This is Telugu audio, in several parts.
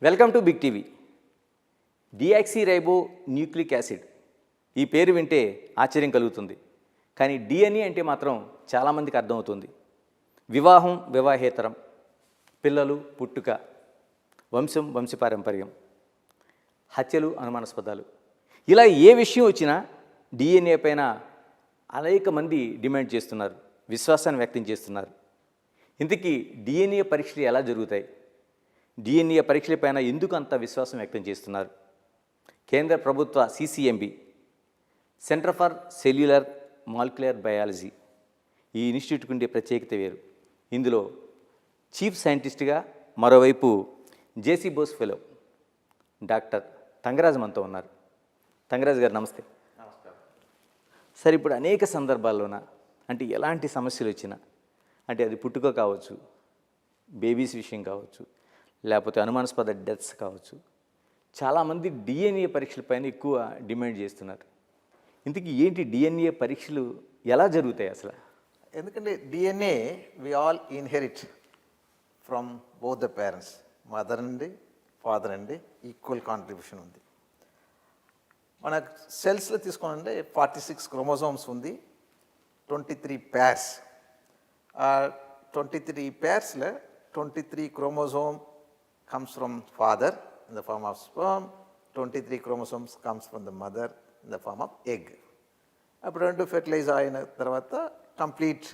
Welcome to Big TV. Deoxy nucleic acid ఈ పేరు వింటే ఆశ్చర్యం కలుగుతుంది. కానీ డిఎన్ఏ అంటే మాత్రం చాలామందికి అర్థమవుతుంది. వివాహం, వివాహేతరం, పిల్లలు, పుట్టుక, వంశం, వంశపారంపర్యం, హత్యలు, అనుమానాస్పదాలు, ఇలా ఏ విషయం వచ్చినా డిఎన్ఏ పైన అనేక మంది డిమాండ్ చేస్తున్నారు, విశ్వాసాన్ని వ్యక్తం చేస్తున్నారు. ఇంతకీ డిఎన్ఏ పరీక్షలు ఎలా జరుగుతాయి? డిఎన్ఏ పరీక్షలపైన ఎందుకు అంత విశ్వాసం వ్యక్తం చేస్తున్నారు? కేంద్ర ప్రభుత్వ CCMB, centre for cellular molecular biology, ఈ ఇన్స్టిట్యూట్కి ఉండే ప్రత్యేకత వేరు. ఇందులో చీఫ్ సైంటిస్ట్గా మరోవైపు జేసీ బోస్ ఫెలో డాక్టర్ తంగరాజ్ మనతో ఉన్నారు. తంగరాజ్ గారు నమస్తే. సరే, ఇప్పుడు అనేక సందర్భాల్లోన అంటే ఎలాంటి సమస్యలు వచ్చినా, అంటే అది పుట్టుక కావచ్చు, బేబీస్ విషయం కావచ్చు, లేకపోతే అనుమానాస్పద డెత్స్ కావచ్చు, చాలామంది డిఎన్ఏ పరీక్షలపైన ఎక్కువ డిమాండ్ చేస్తున్నారు. ఇంతకీ ఏంటి డిఎన్ఏ పరీక్షలు ఎలా జరుగుతాయి అసలు? ఎందుకంటే DNA we all inherit from both the parents, mother నుండి ఫాదర్ నుండి ఈక్వల్ కాంట్రిబ్యూషన్ ఉంది. మన సెల్స్లో తీసుకోవాలంటే 46 క్రోమోజోమ్స్ ఉంది, 23 pairs. 23 pairsలో 23 chromosome comes from father in the form of sperm, 23 chromosomes comes from the mother in the form of egg. అప్పుడు రెండు ఫెర్టిలైజ్ అయిన తర్వాత కంప్లీట్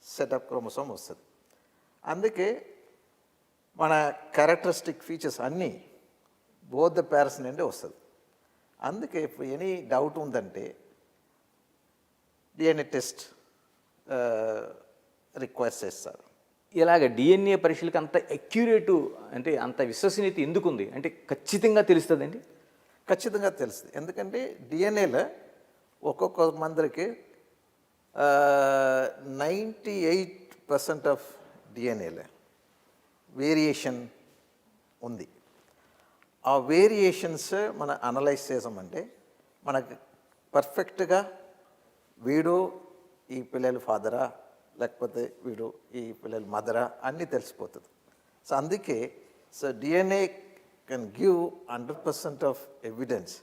సెటప్ క్రోమోసోమ్ వస్తుంది. అందుకే మన క్యారెక్టరిస్టిక్ ఫీచర్స్ అన్నీ బోత్ ద పేరెంట్స్ నుండి వస్తుంది. అందుకే ఇప్పుడు ఎనీ డౌట్ ఉందంటే డిఎన్ఏ టెస్ట్ రిక్వెస్ట్ చేస్తారు. ఇలాగ డిఎన్ఏ పరీక్షలకు అంత అక్యురేటు, అంటే అంత విశ్వసనీయత ఎందుకు ఉంది? అంటే ఖచ్చితంగా తెలుస్తుందండి? ఖచ్చితంగా తెలుస్తుంది. ఎందుకంటే డిఎన్ఏలో ఒక్కొక్క మందికి 98% ఆఫ్ డిఎన్ఏలో వేరియేషన్ ఉంది. ఆ వేరియేషన్స్ మనం అనలైజ్ చేసామంటే మనకు పర్ఫెక్ట్గా వీడు ఈ పిల్లల ఫాదరా లేకపోతే వీడు ఈ పిల్లల మదరా అన్నీ తెలిసిపోతుంది. సో అందుకే DNA can give 100% of evidence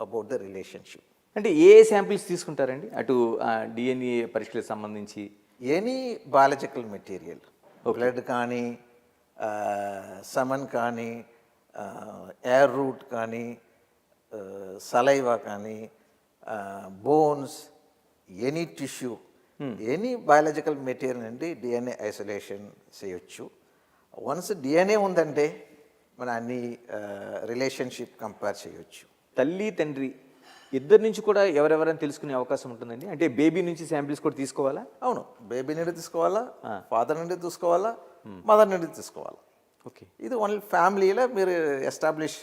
about the relationship. అంటే ఏ శాంపిల్స్ తీసుకుంటారండి అటు డిఎన్ఏ పరీక్షలకు సంబంధించి? ఎనీ బయాలజికల్ మెటీరియల్, బ్లడ్ కానీ, సమన్ కానీ, ఎయిర్ రూట్ కానీ, సలైవా కానీ, bones, any tissue, any biological material నుండి డిఎన్ఏ ఐసోలేషన్ చేయొచ్చు. వన్స్ డిఎన్ఏ ఉందంటే మన అన్ని రిలేషన్షిప్ కంపేర్ చేయొచ్చు. తల్లి, తండ్రి ఇద్దరి నుంచి కూడా ఎవరెవరైనా తెలుసుకునే అవకాశం ఉంటుందండి? అంటే బేబీ నుంచి శాంపిల్స్ కూడా తీసుకోవాలా? అవును, బేబీ నుండి తీసుకోవాలా, ఫాదర్ నుండి తీసుకోవాలా, మదర్ నుండి తీసుకోవాలా. ఓకే, ఇది ఓన్లీ ఫ్యామిలీలో మీరు ఎస్టాబ్లిష్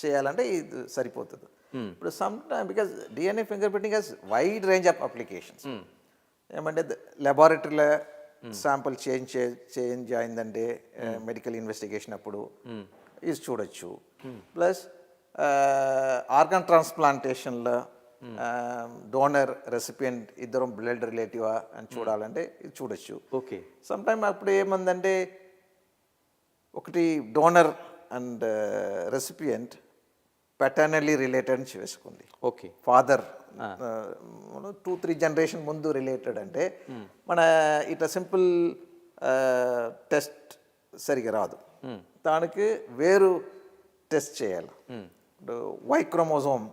చేయాలంటే ఇది సరిపోతుంది. ఇప్పుడు some time because DNA fingerprinting has wide range of applications. ఏమంటే లెబారెటరీలో శాంపుల్ చేంజ్ అయిందంటే మెడికల్ ఇన్వెస్టిగేషన్ అప్పుడు ఇది చూడొచ్చు. ప్లస్ ఆర్గన్ ట్రాన్స్ప్లాంటేషన్లో డోనర్ రెసిపియంట్ ఇద్దరం బ్లడ్ రిలేటివా అని చూడాలంటే ఇది చూడొచ్చు. ఓకే, సమ్ టైమ్ అప్పుడు ఏమందంటే ఒకటి డోనర్ అండ్ రెసిపియంట్ పెటర్నల్లీ రిలేటెడ్ అని చేసుకుంది. ఓకే, ఫాదర్ 2-3 జనరేషన్ ముందు రిలేటెడ్ అంటే మన ఇట్లా సింపుల్ టెస్ట్ సరిగా రాదు. దానికి వేరు టెస్ట్ చేయాలి. వై క్రోమోజోమ్,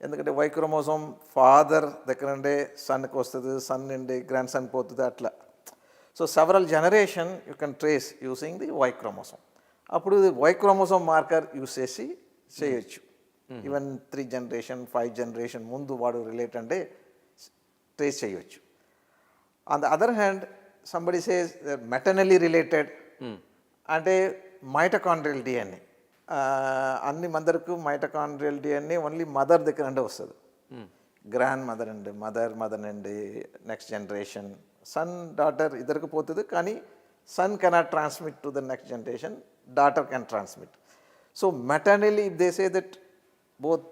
ఎందుకంటే వై క్రోమోజోమ్ ఫాదర్ దగ్గర నుండే సన్కి వస్తుంది, సన్ నుండి గ్రాండ్ సన్ పోతుంది, అట్లా. So several generation you can trace using the why chromosome. అప్పుడు వై క్రోమోజోమ్ మార్కర్ యూస్ చేసి చేయొచ్చు. ఈవెన్ 3 జనరేషన్ 5 జనరేషన్ ముందు వాడు రిలేట్ అంటే ట్రేస్ చేయొచ్చు. On the other hand somebody says maternally related అంటే మైటోకాండ్రియల్ డిఎన్ఏ. అన్ని మందరకు మైటోకాండ్రియల్ డిఎన్ఏ ఓన్లీ మదర్ దగ్గర నుండి వస్తుంది. గ్రాండ్ మదర్ అండి, మదర్ నుండి నెక్స్ట్ జనరేషన్, సన్ డాటర్ ఇద్దరికి పోతుంది. కానీ son cannot transmit to the next generation, daughter can transmit. So maternally, if they say that both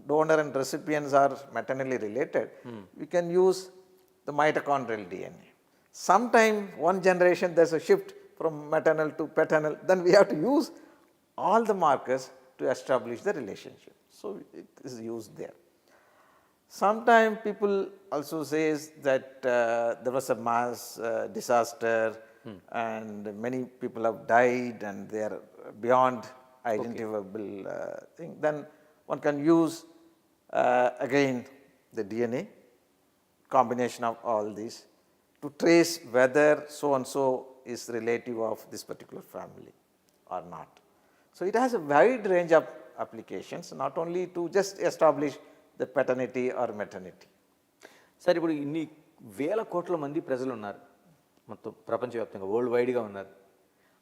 donor and recipients are maternally related, we can use the mitochondrial DNA. Sometime one generation there's a shift from maternal to paternal, then we have to use all the markers to establish the relationship. So it is used there. Sometimes people also says that there was a mass disaster and many people have died and they are beyond identifiable thing. Then one can use again the DNA combination of all these to trace whether so and so is relative of this particular family or not. So it has a wide range of applications, not only to just establish the paternity or maternity. Sir ఇప్పుడు ఇన్ని వేల కోట్ల మంది ప్రజలు ఉన్నారు మొత్తం ప్రపంచవ్యాప్తంగా వరల్డ్ వైడ్గా ఉన్నారు.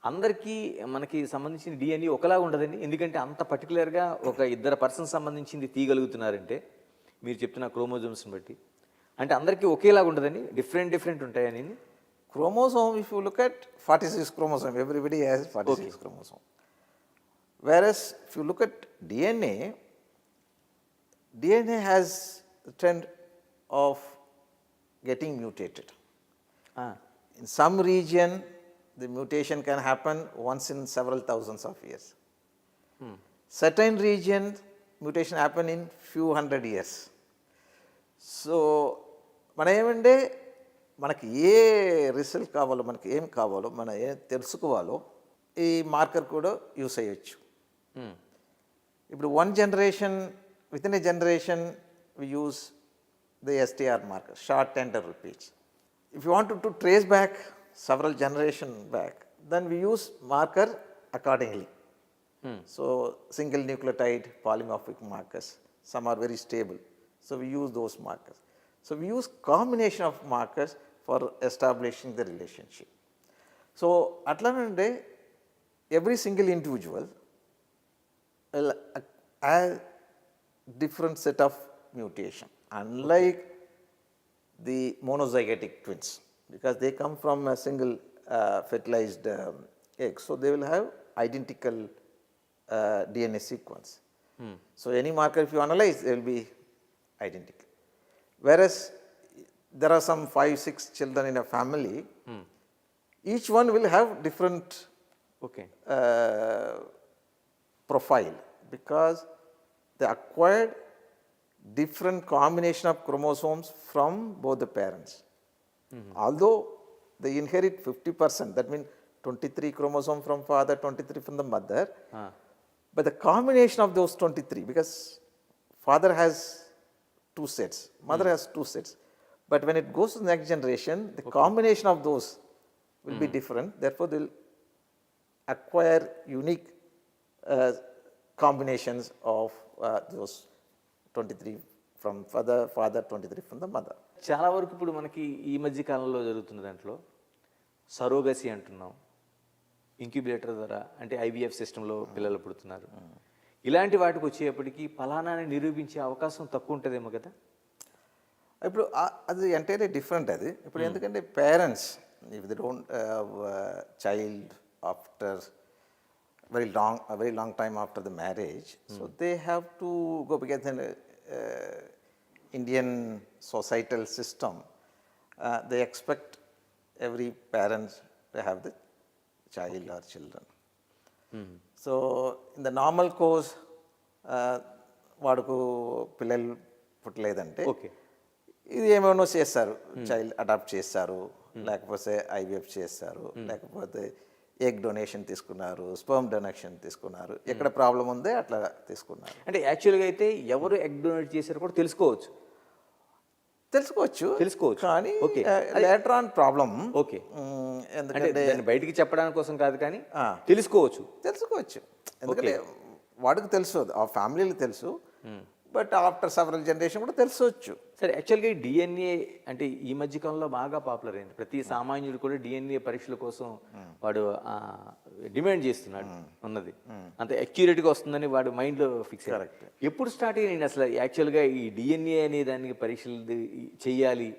అందరికీ మనకి సంబంధించిన డిఎన్ఏ ఒకలాగా ఉండదండి. ఎందుకంటే అంత పర్టికులర్గా ఒక ఇద్దరు పర్సన్ సంబంధించింది తీయగలుగుతున్నారంటే మీరు చెప్తున్న క్రోమోజోమ్స్ని బట్టి అంటే అందరికీ ఒకేలాగా ఉండదండి, డిఫరెంట్ ఉంటాయని. Chromosome, if you look at 46 chromosome, everybody has 46 chromosome. Whereas if you look at DNA has the trend of getting mutated. In some region, the mutation can happen once in several thousands of years. Certain region, mutation happen in few hundred years. So, మన ఏమంటే మనకి ఏ రిజల్ట్ కావాలో మనకి ఏం కావాలో మనం ఏం తెలుసుకోవాలో ఈ మార్కర్ కూడా యూస్ అయ్యొచ్చు. ఇప్పుడు one generation within a generation we use the STR marker, short tender repeats. If you want to trace back several generation back, then we use marker accordingly. So single nucleotide polymorphic markers, some are very stable, so we use those markers. So we use combination of markers for establishing the relationship. So atlanande every single individual will have different set of mutation, unlike the monozygotic twins, because they come from a single fertilized egg, so they will have identical DNA sequence. So any marker if you analyze, they will be identical. Whereas there are some 5-6 children in a family, each one will have different profile, because they acquired different combination of chromosomes from both the parents. Although they inherit 50%, that means 23 chromosome from father, 23 from the mother, but the combination of those 23, because father has 2 sets, mother has 2 sets, but when it goes to the next generation, the combination of those will be different, therefore they will acquire unique combinations of those 23 from father, 23 from the mother. చాలా వరకు ఇప్పుడు మనకి ఈ మధ్య కాలంలో జరుగుతున్న దాంట్లో సరోగసి అంటున్నాం, ఇంక్యుబేటర్ ద్వారా అంటే ఐవీఎఫ్ సిస్టంలో పిల్లలు పుడుతున్నారు. ఇలాంటి వాటికి వచ్చేప్పటికి ఫలానాని నిరూపించే అవకాశం తక్కువ ఉంటుందేమో కదా. ఇప్పుడు అది ఎంటైర్లీ డిఫరెంట్. అది ఇప్పుడు ఎందుకంటే parents if they don't have child after very long time after the marriage, so they have to go, because in Indian societal system they expect every parent to have the child or children. So in the normal course వాడుకు పిల్లలు పుట్టలేదంటే ఇది ఏమేమో చేస్తారు, చైల్డ్ అడాప్ట్ చేస్తారు, లేకపోతే ఐవీఎఫ్ చేస్తారు, లేకపోతే ఎగ్ డొనేషన్ తీసుకున్నారు, స్పర్మ్ డొనేషన్ తీసుకున్నారు, ఎక్కడ ప్రాబ్లం ఉందో అట్లా తీసుకున్నారు. అంటే యాక్చువల్గా అయితే ఎవరు ఎగ్ డొనేట్ చేశారో కూడా తెలుసుకోవచ్చు కానీ లేటర్ ఆన్ ప్రాబ్లం. ఎందుకంటే బయటికి చెప్పడానికి కోసం కాదు, కానీ తెలుసుకోవచ్చు. ఎందుకంటే వాడికి తెలుసు, ఆ ఫ్యామిలీకి తెలుసు, బట్ ఆఫ్టర్ సెవరల్ జనరేషన్ కూడా తెలుసుకోవచ్చు. సరే, యాక్చువల్గా ఈ డిఎన్ఏ అంటే ఈ మధ్య కాలంలో బాగా పాపులర్ అయింది. ప్రతి సామాన్యుడు కూడా డిఎన్ఏ పరీక్షల కోసం వాడు డిమాండ్ చేస్తున్నాడు ఉన్నది. అంత అక్యురేట్గా వస్తుందని వాడు మైండ్లో ఫిక్స్ అయ్యారు. ఎప్పుడు స్టార్ట్ అయ్యింది అసలు యాక్చువల్గా ఈ డిఎన్ఏ అనే దానికి పరీక్షలు చెయ్యాలి,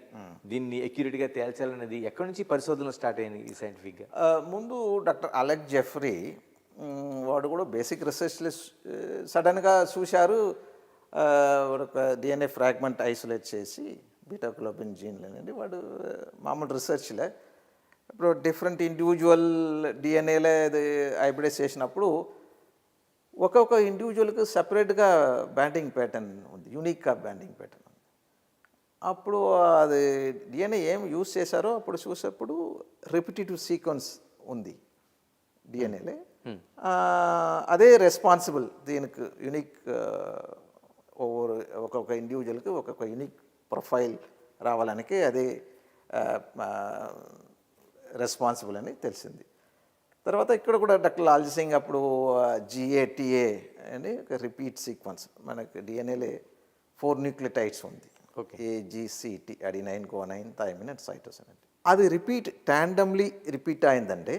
దీన్ని అక్యురేట్గా తేల్చాలనేది ఎక్కడి నుంచి పరిశోధనలు స్టార్ట్ అయింది ఈ సైంటిఫిక్గా? ముందు డాక్టర్ అలెక్స్ జెఫ్రీ వాడు కూడా బేసిక్ రీసెర్చ్లో సడన్గా చూశారు, ఒక డిఎన్ఏ ఫ్రాగ్మెంట్ ఐసోలేట్ చేసి బీటాగ్లోబిన్ జీన్లనండి. వాడు మామూలు రీసెర్చ్లే ఇప్పుడు డిఫరెంట్ ఇండివిజువల్ డిఎన్ఏలే అది హైబ్రిడైజ్ చేసినప్పుడు ఒక్కొక్క ఇండివిజువల్కి సపరేట్గా బ్యాండింగ్ ప్యాటర్న్ ఉంది, యూనిక్గా బ్యాండింగ్ ప్యాటర్న్ ఉంది. అప్పుడు అది డిఎన్ఏ ఏం యూస్ చేశారో అప్పుడు చూసేప్పుడు రిపిటేటివ్ సీక్వెన్స్ ఉంది డిఎన్ఏలే. అదే రెస్పాన్సిబుల్ దీనికి యూనిక్ ఒక్కొక్క ఇండివిజువల్కి ఒక్కొక్క యూనిక్ ప్రొఫైల్ రావడానికి అదే రెస్పాన్సిబుల్ అని తెలిసింది. తర్వాత ఇక్కడ కూడా డాక్టర్ లాల్జీ సింగ్ అప్పుడు జిఏటిఏ అని ఒక రిపీట్ సీక్వెన్స్ మనకి డిఎన్ఏలే 4 న్యూక్లియోటైడ్స్ ఉంది. Okay. A G C T adenine, guanine, thymine and cytosine అండి. అది రిపీట్ టాండమ్లీ రిపీట్ అయిందంటే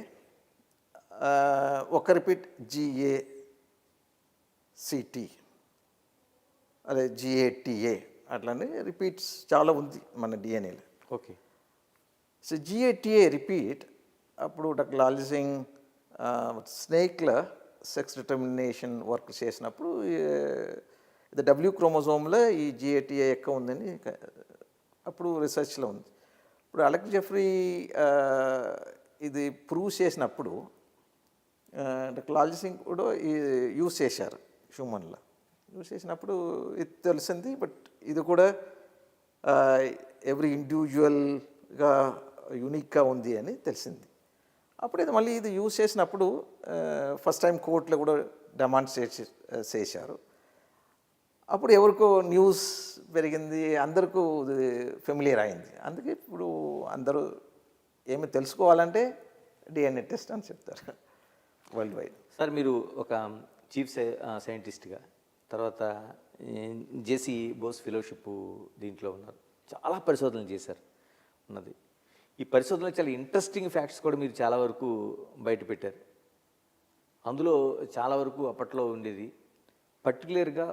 ఒక రిపీట్ జిఏసిటి అదే జిఏటిఏ అట్లానే రిపీట్స్ చాలా ఉంది మన డిఎన్ఏలో. ఓకే. సో జిఏటిఏ రిపీట్ అప్పుడు డాక్టర్ లాల్జీ సింగ్ స్నేక్లో సెక్స్ డిటర్మినేషన్ వర్క్ చేసినప్పుడు ఇది డబ్ల్యూ క్రోమోజోమ్లో ఈ జిఏటిఏ ఎక్కువ ఉందని అప్పుడు రీసెర్చ్లో ఉంది. ఇప్పుడు అలెక్స్ జెఫ్రీ ఇది ప్రూవ్ చేసినప్పుడు డాక్టర్ లాల్జీ సింగ్ కూడా యూస్ చేశారు హ్యూమన్లో. యూస్ చేసినప్పుడు ఇది తెలిసింది. బట్ ఇది కూడా ఎవ్రీ ఇండివిజువల్గా యూనిక్గా ఉంది అని తెలిసింది. అప్పుడు ఇది మళ్ళీ ఇది యూజ్ చేసినప్పుడు ఫస్ట్ టైం కోర్టులో కూడా డెమాన్స్ట్రేట్ చేశారు. అప్పుడు ఎవరికో న్యూస్ పెరిగింది, అందరికీ ఫెమిలియర్ అయింది. అందుకే ఇప్పుడు అందరూ ఏమి తెలుసుకోవాలంటే డిఎన్ఏ టెస్ట్ అని చెప్తారు వరల్డ్ వైడ్. సార్ మీరు ఒక చీఫ్ సైంటిస్ట్గా తర్వాత జేసీ బోస్ ఫెలోషిప్ దీంట్లో ఉన్నారు, చాలా పరిశోధనలు చేశారు ఉన్నది. ఈ పరిశోధనలో చాలా ఇంట్రెస్టింగ్ ఫ్యాక్ట్స్ కూడా మీరు చాలా వరకు బయట పెట్టారు. అందులో చాలా వరకు అప్పట్లో ఉండేది పర్టికులర్గా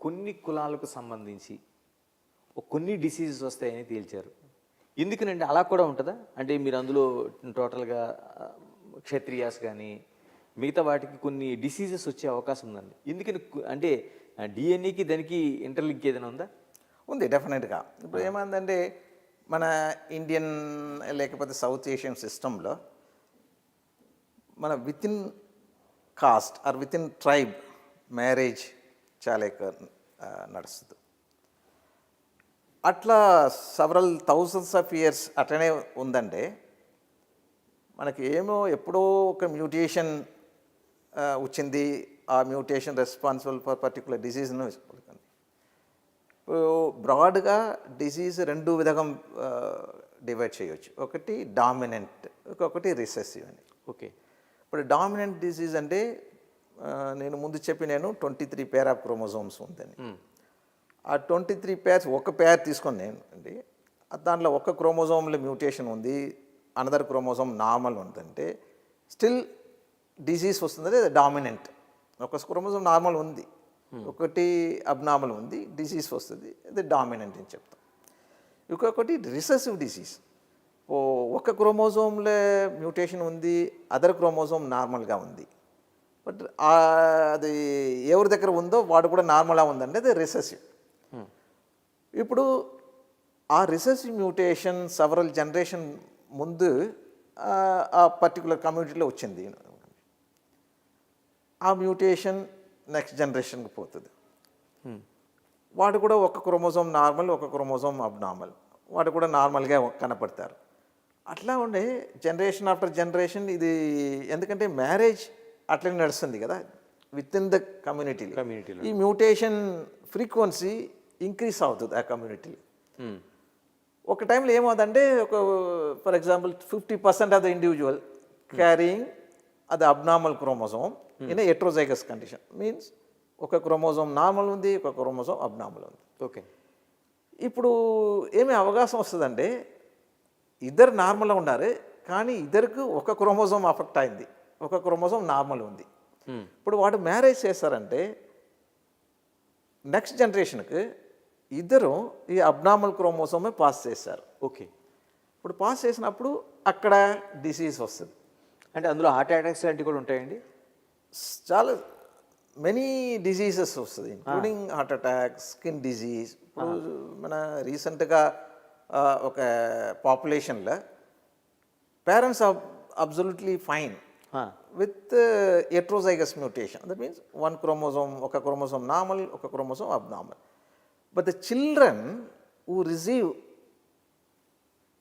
కొన్ని కులాలకు సంబంధించి కొన్ని డిసీజెస్ వస్తాయని తేల్చారు. ఎందుకనండి అలా కూడా ఉంటుందా? అంటే మీరు అందులో టోటల్గా క్షత్రియాస్ కానీ మిగతా వాటికి కొన్ని డిసీజెస్ వచ్చే అవకాశం ఉందండి. ఎందుకని అంటే డిఎన్ఏకి దానికి ఇంటర్లింక్ ఏదైనా ఉందా? ఉంది, డెఫినెట్గా. ఇప్పుడు ఏమైందంటే మన ఇండియన్ లేకపోతే సౌత్ ఏషియన్ సిస్టంలో మన within caste or within tribe marriage చాలా ఎక్కువ నడుస్తుంది. అట్లా సెవరల్ థౌజండ్స్ ఆఫ్ ఇయర్స్ అట్లనే ఉందంటే మనకి ఏమో ఎప్పుడో ఒక మ్యూటేషన్ వచ్చింది, ఆ మ్యూటేషన్ రెస్పాన్సిబుల్ ఫర్ పర్టికులర్ డిసీజ్ను వేసుకోలేకండి. ఇప్పుడు బ్రాడ్గా డిసీజ్ 2 విధంగా డివైడ్ చేయవచ్చు. ఒకటి డామినెంట్, ఇంకొకటి రిసెసివ్ అని. ఓకే. ఇప్పుడు డామినెంట్ డిసీజ్ అంటే నేను ముందు చెప్పినాను 23 పేర్ ఆఫ్ క్రోమోజోమ్స్ ఉందని. ఆ 23 పేర్స్ ఒక పేర్ తీసుకొని నేను అండి, దాంట్లో ఒక క్రోమోజోమ్లో మ్యూటేషన్ ఉంది, అనదర్ క్రోమోజోమ్ నార్మల్ ఉందంటే స్టిల్ డిసీజ్ వస్తుంది. అది డామినెంట్. ఒక క్రోమోజోమ్ నార్మల్ ఉంది, ఒకటి అబ్నార్మల్ ఉంది, డిసీజ్ వస్తుంది, అది డామినెంట్ అని చెప్తాం. ఇంకొకటి రిసెసివ్ డిసీజ్. ఒక క్రోమోజోమ్లో మ్యూటేషన్ ఉంది, అదర్ క్రోమోజోమ్ నార్మల్గా ఉంది, బట్ అది ఎవరి దగ్గర ఉందో వాడు కూడా నార్మల్గా ఉందంటే అది రిసెసివ్. ఇప్పుడు ఆ రిసెసివ్ మ్యూటేషన్ సెవరల్ జనరేషన్ ముందు ఆ పర్టికులర్ కమ్యూనిటీలో వచ్చింది. ఆ మ్యూటేషన్ నెక్స్ట్ జనరేషన్కి పోతుంది. వాడు కూడా ఒక క్రోమోజోమ్ నార్మల్, ఒక క్రోమోజోమ్ అబ్నార్మల్, వాడు కూడా నార్మల్గా కనపడతారు. అట్లా ఉండే జనరేషన్ ఆఫ్టర్ జనరేషన్ ఇది, ఎందుకంటే మ్యారేజ్ అట్లనే నడుస్తుంది కదా విత్ ఇన్ ద కమ్యూనిటీలో. ఈ మ్యూటేషన్ ఫ్రీక్వెన్సీ ఇంక్రీజ్ అవుతుంది ఆ కమ్యూనిటీలో. ఒక టైంలో ఏమవుతుందంటే ఒక for example 50% of the individual carrying అది abnormal chromosome in heterozygous condition. Means ఒక క్రోమోజోమ్ నార్మల్ ఉంది, ఒక క్రోమోజోమ్ అబ్నార్మల్ ఉంది. ఓకే. ఇప్పుడు ఏమి అవకాశం వస్తుందంటే ఇద్దరు నార్మల్గా ఉన్నారు, కానీ ఇద్దరికి ఒక క్రోమోజోమ్ అఫెక్ట్ అయింది, ఒక క్రోమోజోమ్ నార్మల్ ఉంది. ఇప్పుడు వాడు మ్యారేజ్ చేస్తారంటే నెక్స్ట్ జనరేషన్కి ఇద్దరు ఈ అబ్నార్మల్ క్రోమోజోమే పాస్ చేస్తారు. ఓకే. ఇప్పుడు పాస్ చేసినప్పుడు అక్కడ డిసీజ్ వస్తుంది. అంటే అందులో హార్ట్ అటాక్స్ లాంటివి కూడా ఉంటాయండి? చాలా మెనీ డిసీజెస్ వస్తుంది, including heart attack, skin disease. ఇప్పుడు మన రీసెంట్గా ఒక పాపులేషన్లో parents absolutely fine, with heterozygous mutation. That means one chromosome, oka chromosome normal, oka chromosome abnormal. But the children who receive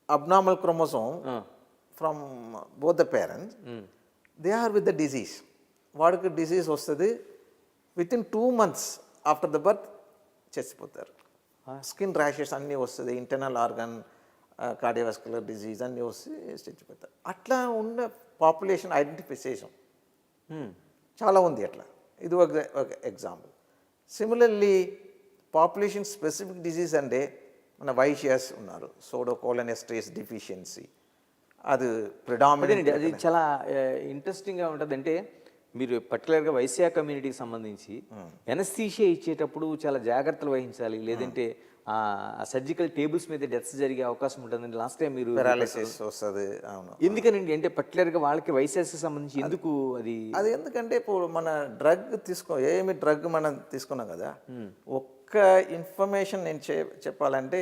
abnormal chromosome from both the parents, they are with the disease. వాడికి డిసీజ్ వస్తుంది within 2 months after the birth చచ్చిపోతారు. స్కిన్ ర్యాషెస్ అన్నీ వస్తుంది, ఇంటర్నల్ ఆర్గన్ కార్డియోవాస్కులర్ డిజీజ్ అన్నీ వస్తే చచ్చిపోతారు. అట్లా ఉన్న పాపులేషన్ ఐడెంటిఫై చేసాం, చాలా ఉంది అట్లా. ఇది ఒక example. Similarly population specific disease అంటే మన వైషియస్ ఉన్నారు, సోడోకోలనెస్ట్రేస్ డిఫిషియన్సీ, అది ప్రిడామినెంట్. అది చాలా ఇంట్రెస్టింగ్గా ఉంటుంది. అంటే మీరు పర్టికులర్గా వైశ్య కమ్యూనిటీకి సంబంధించి ఎనస్థీషియా ఇచ్చేటప్పుడు చాలా జాగ్రత్తలు వహించాలి, లేదంటే ఆ సర్జికల్ టేబుల్స్ మీద డెత్స్ జరిగే అవకాశం ఉంటుందండి. లాస్ట్ టైం మీరు పెరాలిసిస్ వస్తుంది. అవును. ఎందుకనండి, అంటే పర్టికులర్గా వాళ్ళకి వైశ్యాస్కి సంబంధించి ఎందుకు అది ఎందుకంటే ఇప్పుడు మన డ్రగ్ ఏమి డ్రగ్ మనం తీసుకున్నాం కదా, ఒక్క ఇన్ఫర్మేషన్ నేను చెప్పాలంటే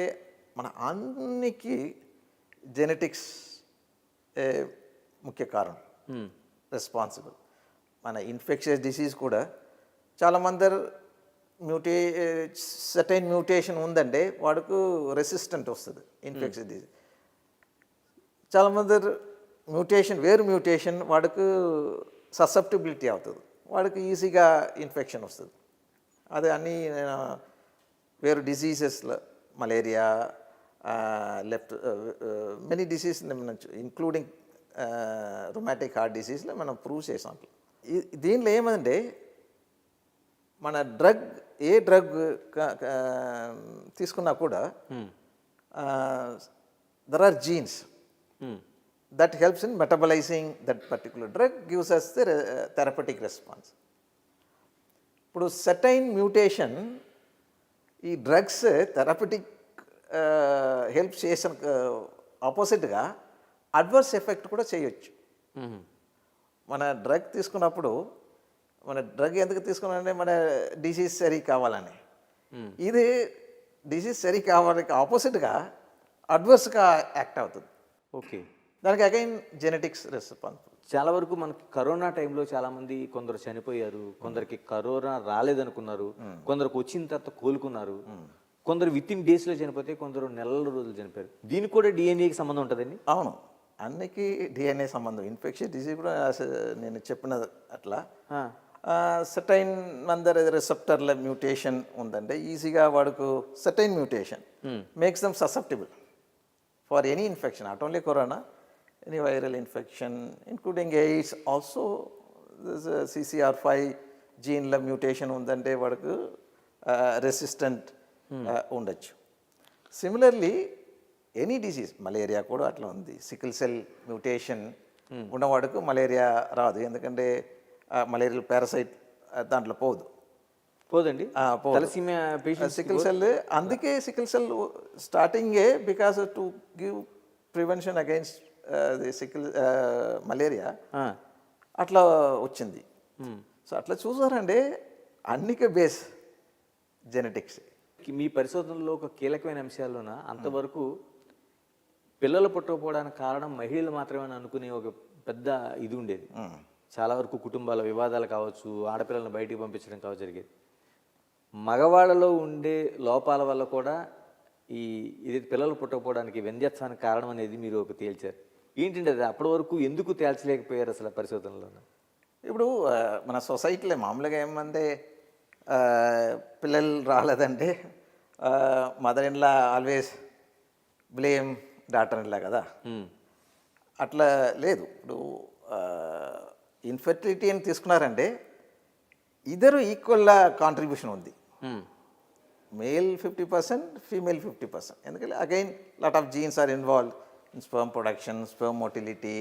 మన అన్నికి జెనెటిక్స్ ముఖ్య కారణం, రెస్పాన్సిబుల్. మన ఇన్ఫెక్షియస్ డిసీజ్ కూడా చాలామంది సర్టైన్ మ్యూటేషన్ ఉందంటే వాడికి రెసిస్టెంట్ వస్తుంది ఇన్ఫెక్షియస్ డిసీజ్. చాలామంది వేరు మ్యూటేషన్ వాడికి ససెప్టిబిలిటీ అవుతుంది, వాడికి ఈజీగా ఇన్ఫెక్షన్ వస్తుంది. అదే అన్ని వేరు డిసీజెస్లో malaria, many disease including rheumatic heart డిసీజ్లో మనం ప్రూవ్ చేసాం. దీనిలో ఏమంటే మన ఏ డ్రగ్ తీసుకున్నా కూడా there are genes that helps in metabolizing that particular drug, gives us the therapeutic response. ఇప్పుడు సర్టైన్ మ్యూటేషన్ ఈ డ్రగ్స్ థెరపటిక్ హెల్ప్ చేసిన ఆపోజిట్గా అడ్వర్స్ ఎఫెక్ట్ కూడా చేయొచ్చు. మన డ్రగ్ తీసుకున్నప్పుడు మన డ్రగ్ ఎందుకు తీసుకున్నామంటే మన డిసీజ్ సరి కావాలని, ఇది డిసీజ్ సరి కావాలని ఆపోజిట్గా అడ్వర్స్గా యాక్ట్ అవుతుంది. ఓకే, దానికి అగైన్ జెనెటిక్స్ రెస్పాన్సిబుల్. చాలా వరకు మనకి కరోనా టైంలో చాలామంది కొందరు చనిపోయారు, కొందరికి కరోనా రాలేదనుకున్నారు, కొందరికి వచ్చిన తర్వాత కోలుకున్నారు, కొందరు విత్ ఇన్ డేస్లో చనిపోతే కొందరు నెలల రోజులు చనిపోయారు. దీనికి కూడా డిఎన్ఏకి సంబంధం ఉంటుందండి? అవును, అన్నికి డిఎన్ఏ సంబంధం. ఇన్ఫెక్షన్ డిసీజ్ కూడా నేను చెప్పిన అట్లా సర్టైన్ అందరు రిసెప్టర్ల మ్యూటేషన్ ఉందంటే ఈజీగా వాడుకు certain mutation makes them susceptible for any infection, not only corona, any viral infection including AIDS also. There's a CCR5 gene la mutation undante vadaku resistant undachchu. Similarly any disease, malaria kuda atla undi, sickle cell mutation unna vadaku malaria raadu, endukante malarial parasite dantlo పోదండి. తలసీమియా పేషెంట్స్ సికిల్ సెల్, అందుకే సికిల్ సెల్ స్టార్టింగే because to give prevention against the sickle malaria అట్లా వచ్చింది. సో అట్లా చూసారంటే అన్నికే బేస్ జెనెటిక్స్. మీ పరిశోధనలో ఒక కీలకమైన అంశాల్లోన అంతవరకు పిల్లలు పుట్టకపోవడానికి కారణం మహిళలు మాత్రమే అనుకునే ఒక పెద్ద ఇది ఉండేది. చాలా వరకు కుటుంబాల వివాదాలు కావచ్చు, ఆడపిల్లలను బయటికి పంపించడం కావచ్చు జరిగేది. మగవాళ్ళలో ఉండే లోపాల వల్ల కూడా ఇది పిల్లలు పుట్టకపోవడానికి వ్యంధ్యత్వానికి కారణం అనేది మీరు ఒక తేల్చారు. ఏంటంటే అది అప్పటి వరకు ఎందుకు తేల్చలేకపోయారు అసలు పరిశోధనలో? ఇప్పుడు మన సొసైటీలో మామూలుగా ఏమంటే పిల్లలు రాలేదంటే mother in law always blame daughter in law కదా, అట్లా లేదు. ఇప్పుడు ఇన్ఫెర్టిలిటీ అని తీసుకున్నారంటే ఇద్దరు ఈక్వల్గా కాంట్రిబ్యూషన్ ఉంది, మేల్ 50%, ఫీమేల్ 50%. ఎందుకంటే again lot of genes are involved in sperm production, sperm motility,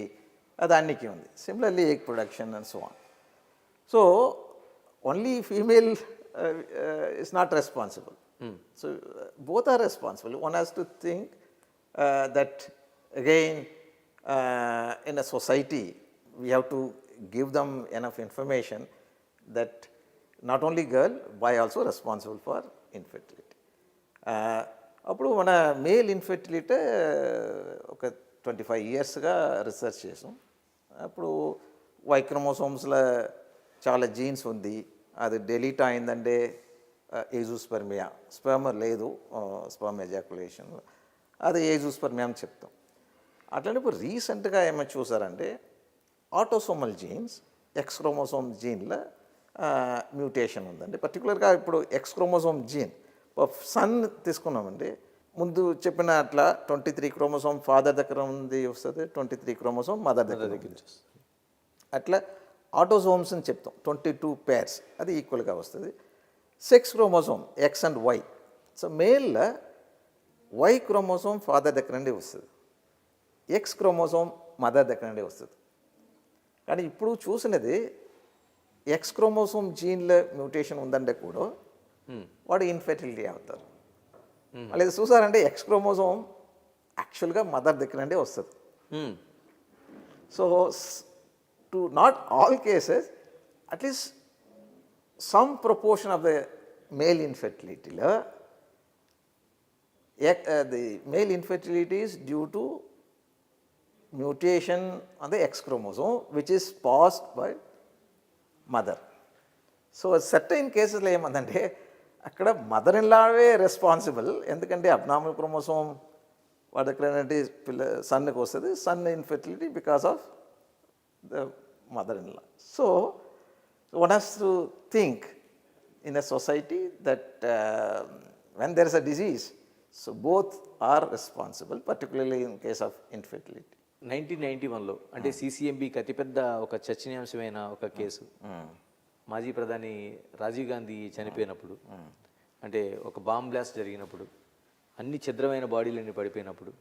అది అన్నికి ఉంది. Similarly egg production and so on. So only female is not responsible. So both are responsible. One has to think that again in a society we have to give them enough information that not only girl, boy also responsible for infertility. అప్పుడు మన మేల్ ఇన్ఫెర్టిలిటీ ఒక 25 yearsగా రీసెర్చ్ చేసాం. అప్పుడు వై క్రోమోసోమ్స్లో చాలా జీన్స్ ఉంది, అది డెలీట్ అయిందంటే ఏజూస్పెర్మియా, స్పెర్మ్ లేదు, స్పెర్మ్ ఎజాకులేషన్, అది ఏజూస్పెర్మియా అని చెప్తాం. అట్లనే ఇప్పుడు రీసెంట్గా ఏమైనా చూసారంటే ఆటోసోమల్ జీన్స్, ఎక్స్ క్రోమోసోమ్ జీన్లో మ్యూటేషన్ ఉందండి. పర్టికులర్గా ఇప్పుడు ఎక్స్ క్రోమోసోమ్ జీన్ సన్ తీసుకున్నామండి, ముందు చెప్పిన అట్లా 23 క్రోమోసోమ్ ఫాదర్ దగ్గర ఉంది వస్తుంది, 23 క్రోమోసోమ్ మదర్ దగ్గర ఉంది. అట్లా ఆటోసోమ్స్ అని చెప్తాం, 22 పేర్స్, అది ఈక్వల్గా వస్తుంది. Sex chromosome X and Y. So మేల్లో వై క్రోమోసోమ్ ఫాదర్ దగ్గర నుండి వస్తుంది, ఎక్స్ క్రోమోసోమ్ మదర్ దగ్గర నుండి వస్తుంది. కానీ ఇప్పుడు చూసినది ఎక్స్ క్రోమోసోమ్ జీన్లో మ్యూటేషన్ ఉందంటే కూడా వాడు ఇన్ఫెర్టిలిటీ అవుతారు. మళ్ళీ చూసారంటే ఎక్స్ క్రోమోసోమ్ యాక్చువల్గా మదర్ దగ్గర నుండి వస్తుంది. So to not all cases, at least some proportion of the male ఇన్ఫెర్టిలిటీలో the male infertility is due to mutation on the X chromosome which is passed by mother. So certain కేసెస్లో ఏమందంటే అక్కడ మదర్ ఇన్ లావే రెస్పాన్సిబుల్, ఎందుకంటే అబ్నార్మల్ క్రోమోసోమ్ వాడి దగ్గర సన్కి వస్తుంది, son infertility because of the mother in law. So one has to think in a society that when there is a disease, so both are responsible, particularly in case of infertility. 1991లో అంటే సిసిఎంబికి అతిపెద్ద ఒక చర్చనీయాంశమైన ఒక కేసు, మాజీ ప్రధాని రాజీవ్ గాంధీ చనిపోయినప్పుడు, అంటే ఒక బాంబ్ బ్లాస్ట్ జరిగినప్పుడు, అన్ని ఛిద్రమైన బాడీలన్నీ పడిపోయినప్పుడు,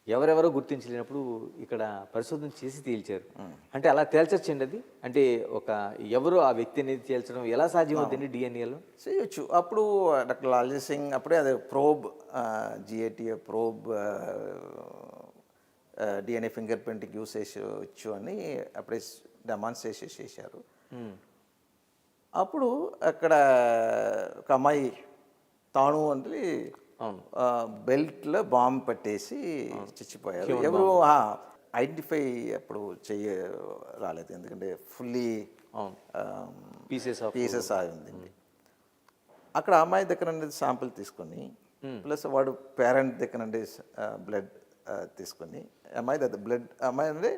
ఎవరెవరో గుర్తించలేనప్పుడు ఇక్కడ పరిశోధన చేసి తేల్చారు. అంటే అలా తేల్చొచ్చండి అది, అంటే ఒక ఎవరు ఆ వ్యక్తి అనేది తేల్చడం ఎలా సాధ్యమవుతుంది డిఎన్ఏలో? చేయొచ్చు. అప్పుడు డాక్టర్ లాల్జీ సింగ్ అప్పుడే అదే probe, GATA probe DNA finger ప్రింట్కి యూస్ చేసేవచ్చు అని అప్పుడే డెమాన్స్ట్రేషన్ చేశారు. అప్పుడు అక్కడ ఒక అమ్మాయి తాను అంటే బెల్ట్లో బాంబు పెట్టేసి చచ్చిపోయారు. ఎవరు ఐడెంటిఫై అప్పుడు రాలేదు, ఎందుకంటే ఫుల్లీ పీసెస్ అయింది. అక్కడ అమ్మాయి దగ్గర నుండి శాంపుల్ తీసుకొని, ప్లస్ వాడు పేరెంట్ దగ్గర నుండి బ్లడ్ తీసుకొని, అమ్మాయి అది బ్లడ్, అమ్మాయి అంటే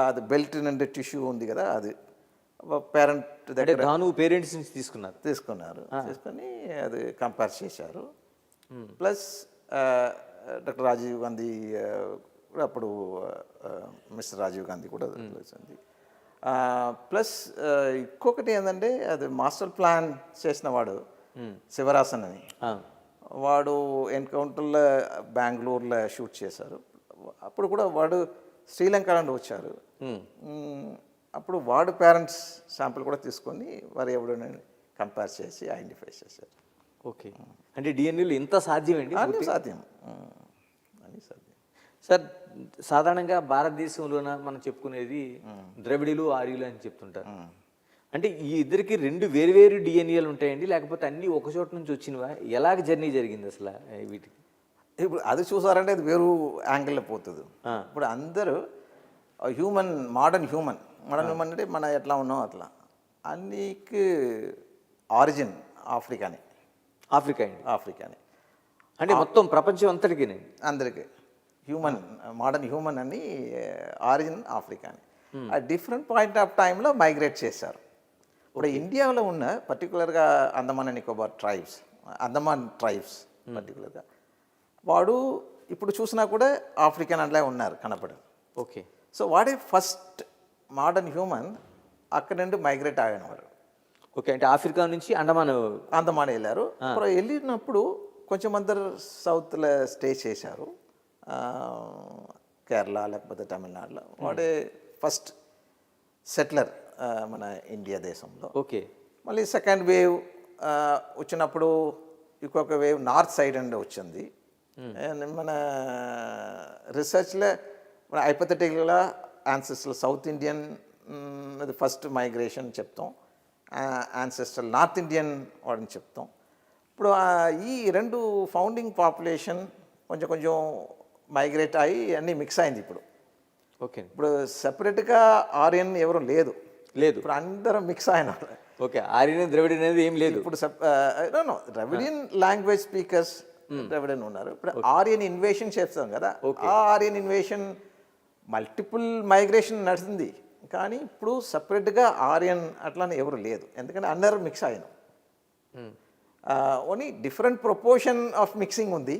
అది బెల్ట్ నుండి టిష్యూ ఉంది కదా, అది పేరెంట్ దగ్గర పేరెంట్స్ నుంచి తీసుకున్నారు. తీసుకొని అది కంపేర్ చేశారు. ప్లస్ డాక్టర్ రాజీవ్ గాంధీ కూడా అప్పుడు మిస్టర్ రాజీవ్ గాంధీ కూడా తెలిసింది. ప్లస్ ఇంకొకటి ఏంటంటే అది మాస్టర్ ప్లాన్ చేసిన వాడు శివరాసన్ అని, వాడు ఎన్కౌంటర్లో బెంగళూరులో షూట్ చేశారు. అప్పుడు కూడా వాడు శ్రీలంక నుండి వచ్చారు. అప్పుడు వాడు పేరెంట్స్ శాంపుల్ కూడా తీసుకొని వారు ఎవడని కంపేర్ చేసి ఐడెంటిఫై చేశారు. ఓకే, అంటే డిఎన్ఏలో ఇంత సాధ్యమండి? అన్నీ సాధ్యం. సార్, సాధారణంగా భారతదేశంలోన మనం చెప్పుకునేది ద్రవిడులు, ఆర్యులు అని చెప్తుంటారు. అంటే ఈ ఇద్దరికి రెండు వేరు డిఎన్ఏలు ఉంటాయండి, లేకపోతే అన్నీ ఒక చోట నుంచి వచ్చినవా? ఎలాగ జర్నీ జరిగింది అసలు వీటికి? ఇప్పుడు అది చూసారంటే అది వేరు యాంగిల్లో పోతుంది. ఇప్పుడు అందరూ మోడర్న్ హ్యూమన్ అంటే మన ఎట్లా ఉన్నాం అట్లా, అన్నికి ఆరిజిన్ ఆఫ్రికానే. అంటే మొత్తం ప్రపంచం అంతటికి అందరికీ మోడర్న్ హ్యూమన్ అని ఆరిజిన్ ఆఫ్రికానే. ఆ డిఫరెంట్ పాయింట్ ఆఫ్ టైంలో మైగ్రేట్ చేశారు. ఇప్పుడు ఇండియాలో ఉన్న పర్టికులర్గా అండమాన్ అండ్ నికోబార్ ట్రైబ్స్, పర్టికులర్గా వాడు ఇప్పుడు చూసినా కూడా ఆఫ్రికన్ అట్లా ఉన్నారు కనపడరు. ఓకే, సో వాడే ఫస్ట్ మోడర్న్ హ్యూమన్ అక్కడ నుండి మైగ్రేట్ అయిన వాడు. ఓకే, అంటే ఆఫ్రికా నుంచి అండమాన్ వెళ్ళారు. వెళ్ళినప్పుడు కొంచెం అందరు సౌత్లో స్టే చేశారు, కేరళ లేకపోతే తమిళనాడులో. వాడే ఫస్ట్ సెటిలర్ మన ఇండియా దేశంలో. ఓకే, మళ్ళీ సెకండ్ వేవ్ వచ్చినప్పుడు ఇంకొక వేవ్ నార్త్ సైడ్ అండి వచ్చింది. మన రీసెర్చ్లో మన హైపోథెటికల్గా యాన్సెస్ట్రల్ సౌత్ ఇండియన్ అది ఫస్ట్ మైగ్రేషన్ చెప్తాం, యాన్సెస్ట్రల్ నార్త్ ఇండియన్ వాడిని చెప్తాం. ఇప్పుడు ఈ రెండు ఫౌండింగ్ పాపులేషన్ కొంచెం మైగ్రేట్ అయ్యి అన్నీ మిక్స్ అయింది ఇప్పుడు. ఓకే. ఇప్పుడు సెపరేట్గా ఆర్యన్ ఎవరు లేదు, లేదు. ఇప్పుడు అందరం మిక్స్ అయిన. ఓకే. ఆర్యన్ ద్రవిడియన్ అనేది ఏం లేదు. ఇప్పుడు ద్రవిడియన్ లాంగ్వేజ్ స్పీకర్స్ ద్రవిడియన్ ఉన్నారు. ఇప్పుడు ఆర్యన్ ఇన్వేషన్ చేస్తాం కదా, ఆ ఆర్యన్ ఇన్వేషన్ మల్టిపుల్ మైగ్రేషన్ నడిచింది, కానీ ఇప్పుడు సపరేట్గా ఆర్యన్ అట్లానే ఎవరు లేదు, ఎందుకంటే అందరూ మిక్స్ అయిన. Only different proportion of mixing ఉంది.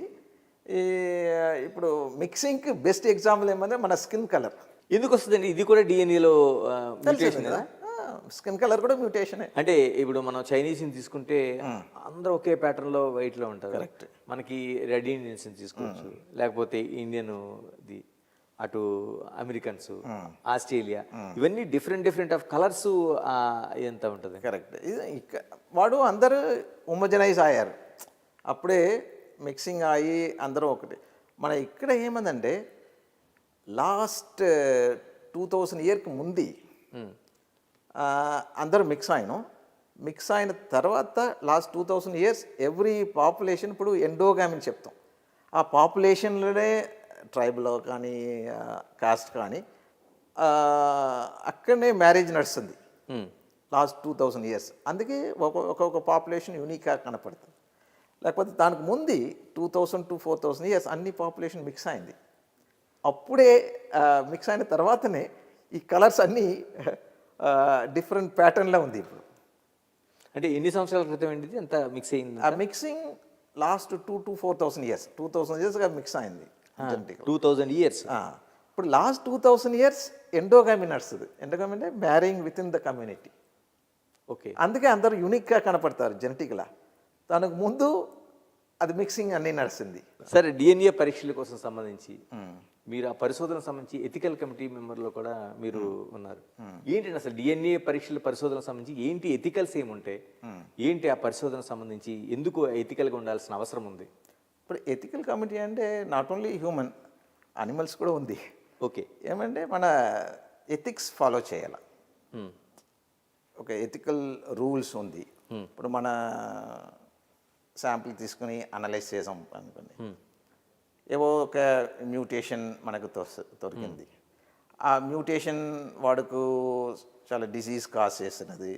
ఇప్పుడు మిక్సింగ్కి బెస్ట్ ఎగ్జాంపుల్ ఏమంటే మన స్కిన్ కలర్. ఎందుకు వస్తుందండి ఇది కూడా డిఎన్ఏలో మ్యూటేషన్ కదా? స్కిన్ కలర్ కూడా మ్యూటేషనే. అంటే ఇప్పుడు మనం చైనీస్ని తీసుకుంటే అందరూ ఒకే ప్యాటర్న్లో వైట్లో ఉంటారు. కరెక్ట్. మనకి రెడ్ ఇండియన్స్ని తీసుకోవచ్చు, లేకపోతే ఇండియన్ ది అటు అమెరికన్స్, ఆస్ట్రేలియా, ఇవన్నీ డిఫరెంట్ ఆఫ్ కలర్స్ ఎంత ఉంటుంది. కరెక్ట్. ఇది వాడు అందరూ హోమోజనైజ్ అయ్యారు, అప్పుడే మిక్సింగ్ అయ్యి అందరూ ఒకటి. మన ఇక్కడ ఏమందంటే లాస్ట్ 2000 ఇయర్కి ముందు అందరూ మిక్స్ అయిన తర్వాత లాస్ట్ 2000 ఇయర్స్ ఎవ్రీ పాపులేషన్ ఇప్పుడు ఎండోగామిని చెప్తాం. ఆ పాపులేషన్లోనే ట్రైబ్లో కానీ కాస్ట్ కానీ అక్కడనే మ్యారేజ్ నడుస్తుంది లాస్ట్ 2000 ఇయర్స్. అందుకే ఒక్కొక్క పాపులేషన్ యూనిక్గా కనపడుతుంది. లేకపోతే దానికి ముందు 2000 to 4000 ఇయర్స్ అన్ని పాపులేషన్ మిక్స్ అయింది. అప్పుడే మిక్స్ అయిన తర్వాతనే ఈ కలర్స్ అన్నీ డిఫరెంట్ ప్యాటర్న్లో ఉంది ఇప్పుడు. అంటే ఎన్ని సంవత్సరాల క్రితం ఏంటి అంత మిక్స్ అయింది? ఆ మిక్సింగ్ లాస్ట్ 2 to 4000 ఇయర్స్, 2000 ఇయర్స్గా మిక్స్ అయింది. 2000 ఇయర్స్. ఇప్పుడు లాస్ట్ 2000 ఇయర్స్ ఎండోగామి నడుస్తుంది. ఎండోగామి అంటే మ్యారింగ్ with in the community. Okay. అందుకే అందరూ యూనిక్గా కనపడతారు జెనెటిక్లా. దానికి ముందు అది మిక్సింగ్ అన్నీ నడుస్తుంది. సరే, డిఎన్ఏ పరీక్షల కోసం సంబంధించి మీరు ఆ పరిశోధనకు సంబంధించి ఎథికల్ కమిటీ మెంబర్లో కూడా మీరు ఉన్నారు. ఏంటి అసలు డిఎన్ఏ పరిశోధనకు సంబంధించి ఏంటి ఎథికల్స్ ఏముంటాయి, ఏంటి ఆ పరిశోధనకు సంబంధించి ఎందుకు ఎథికల్గా ఉండాల్సిన అవసరం ఉంది? ఇప్పుడు ఎథికల్ కమిటీ అంటే నాట్ ఓన్లీ హ్యూమన్, అనిమల్స్ కూడా ఉంది. ఓకే. ఏమంటే మన ఎథిక్స్ ఫాలో చేయాలి, ఒక ఎథికల్ రూల్స్ ఉంది. ఇప్పుడు మన శాంపిల్ తీసుకుని అనలైజ్ చేసాం అనుకోండి, ఏవో ఒక మ్యూటేషన్ మనకు దొరికింది. ఆ మ్యూటేషన్ వాడుకు చాలా డిసీజ్ కాజ్ చేస్తున్నది.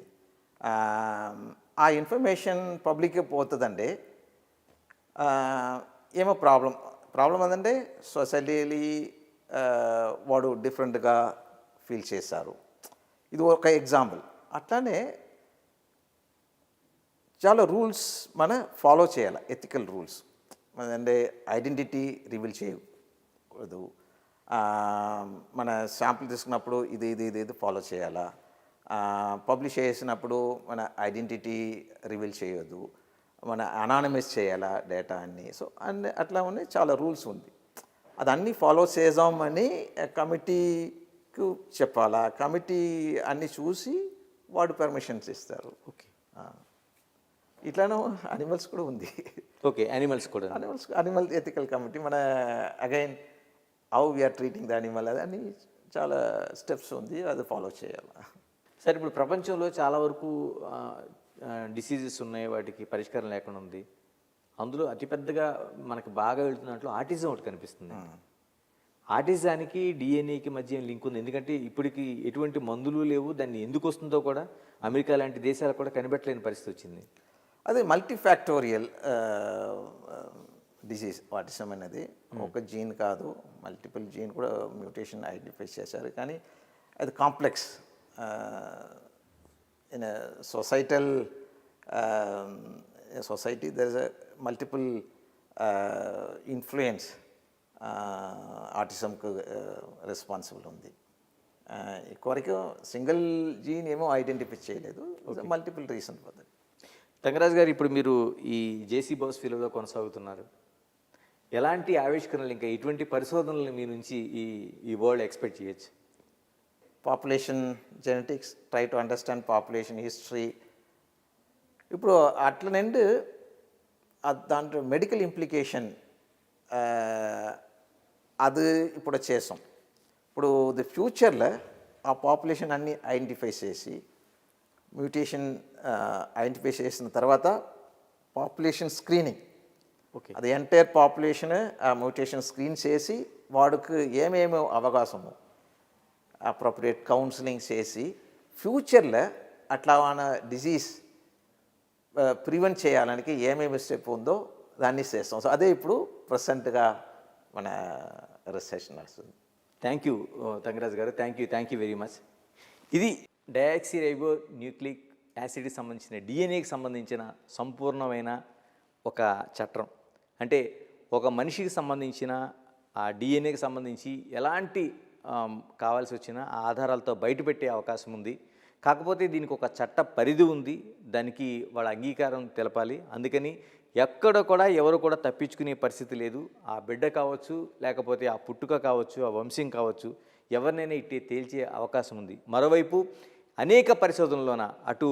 ఆ ఇన్ఫర్మేషన్ పబ్లిక్కి పోతుందంటే ఏమో ప్రాబ్లం ఏంటంటే సొసైటీలీ వాడు డిఫరెంట్గా ఫీల్ చేస్తారు. ఇది ఒక ఎగ్జాంపుల్. అట్లానే చాలా రూల్స్ మన ఫాలో చేయాలి, ఎథికల్ రూల్స్. అంటే ఐడెంటిటీ రివీల్ చేయకూడదు, మన శాంపుల్ తీసుకున్నప్పుడు ఇది ఫాలో చేయాలా, పబ్లిష్ చేసినప్పుడు మన ఐడెంటిటీ రివీల్ చేయొద్దు, మన అనానమస్ చేయాలా డేటా అన్నీ. సో అన్ని అట్లా ఉన్నాయి, చాలా రూల్స్ ఉంది. అదన్నీ ఫాలో చేద్దామని కమిటీకు చెప్పాలా, కమిటీ అన్నీ చూసి వాడు పర్మిషన్స్ ఇస్తారు. ఓకే. ఇట్లానో అనిమల్స్ కూడా ఉంది. ఓకే, యానిమల్స్ కూడా. అనిమల్ ఎథికల్ కమిటీ మన again how we are treating the animal, అదని చాలా స్టెప్స్ ఉంది, అది ఫాలో చేయాలి. సరే, ఇప్పుడు ప్రపంచంలో చాలా వరకు డిసీజెస్ ఉన్నాయి, వాటికి పరిష్కారం లేకుండా ఉంది. అందులో అతిపెద్దగా మనకు బాగా వెళ్తున్నట్లు ఆటిజం ఒకటి కనిపిస్తుంది. ఆటిజానికి డిఎన్ఏకి మధ్య లింక్ ఉంది, ఎందుకంటే ఇప్పటికి ఎటువంటి మందులు లేవు, దాన్ని ఎందుకు వస్తుందో కూడా అమెరికా లాంటి దేశాలకు కూడా కనిపెట్టలేని పరిస్థితి వచ్చింది. అది మల్టీఫ్యాక్టోరియల్ డిసీజ్ ఆటిజం అనేది. ఒక జీన్ కాదు, మల్టిపుల్ జీన్ కూడా మ్యూటేషన్ ఐడెంటిఫై చేశారు. కానీ అది complex. In societal society there is a multiple influence ఆటిజంకు రెస్పాన్సిబుల్ ఉంది. ఇక్కవరకు సింగిల్ జీన్ ఏమో ఐడెంటిఫై చేయలేదు, multiple reason for that. Thangaraj గారు, ఇప్పుడు మీరు ఈ జేసీ బోస్ ఫీల్డ్లో కొనసాగుతున్నారు. ఎలాంటి ఆవిష్కరణలు, ఇంకా ఎటువంటి పరిశోధనలు మీ నుంచి ఈ వరల్డ్ ఎక్స్పెక్ట్ చేయొచ్చు? Population genetics, try to understand population history. ఇప్పుడు అట్లనండి దాంట్లో మెడికల్ ఇంప్లికేషన్ అది ఇప్పుడు చేసాం. ఇప్పుడు ది ఫ్యూచర్లో ఆ పాపులేషన్ అన్నీ ఐడెంటిఫై చేసి మ్యూటేషన్ ఐడెంటిఫై చేసిన తర్వాత పాపులేషన్ స్క్రీనింగ్, ఓకే, అది ఎంటైర్ పాపులేషన్ ఆ మ్యూటేషన్ స్క్రీన్ చేసి వాడికి ఏమేమి అవకాశము, అప్రోప్రియేట్ కౌన్సిలింగ్ చేసి ఫ్యూచర్లో అట్లా మన డిజీజ్ ప్రివెంట్ చేయడానికి ఏమేమి స్టెప్ ఉందో దాన్ని చేస్తాం. సో అదే ఇప్పుడు ప్రజెంట్గా మన రీసెర్చ్ నడుస్తుంది. థ్యాంక్ యూ తంగరాజ్ గారు, థ్యాంక్ యూ వెరీ మచ్. ఇది డయాక్సిరైబో న్యూక్లిక్ యాసిడ్కి సంబంధించిన డిఎన్ఏకి సంబంధించిన సంపూర్ణమైన ఒక చట్టం. అంటే ఒక మనిషికి సంబంధించిన ఆ డిఎన్ఏకి సంబంధించి ఎలాంటి కావాల్సి వచ్చినా ఆ ఆధారాలతో బయటపెట్టే అవకాశం ఉంది. కాకపోతే దీనికి ఒక చట్ట పరిధి ఉంది, దానికి వాళ్ళ అంగీకారం తెలపాలి. అందుకని ఎక్కడ కూడా ఎవరు కూడా తప్పించుకునే పరిస్థితి లేదు. ఆ బిడ్డ కావచ్చు, లేకపోతే ఆ పుట్టుక కావచ్చు, ఆ వంశం కావచ్చు, ఎవరినైనా ఇట్టే తేల్చే అవకాశం ఉంది. మరోవైపు అనేక పరిశోధనలోన అటు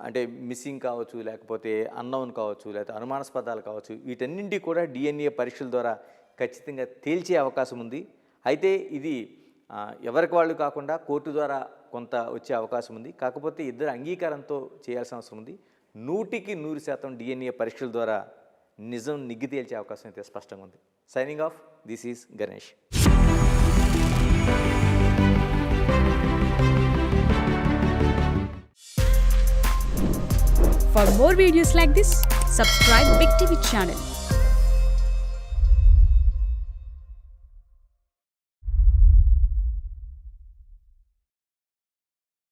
అంటే మిస్సింగ్ కావచ్చు, లేకపోతే అన్నౌన్ కావచ్చు, లేకపోతే అనుమానాస్పదాలు కావచ్చు, వీటన్నింటి కూడా డిఎన్ఏ పరీక్షల ద్వారా ఖచ్చితంగా తేల్చే అవకాశం ఉంది. అయితే ఇది ఎవరికి వాళ్ళు కాకుండా కోర్టు ద్వారా కొంత వచ్చే అవకాశం ఉంది. కాకపోతే ఇద్దరు అంగీకారంతో చేయాల్సిన అవసరం ఉంది. 100% డిఎన్ఏ పరీక్షల ద్వారా నిజం నిగ్గు తేల్చే అవకాశం అయితే స్పష్టంగా ఉంది. Signing off, this is Ganesh. For more videos like this, subscribe Big TV channel.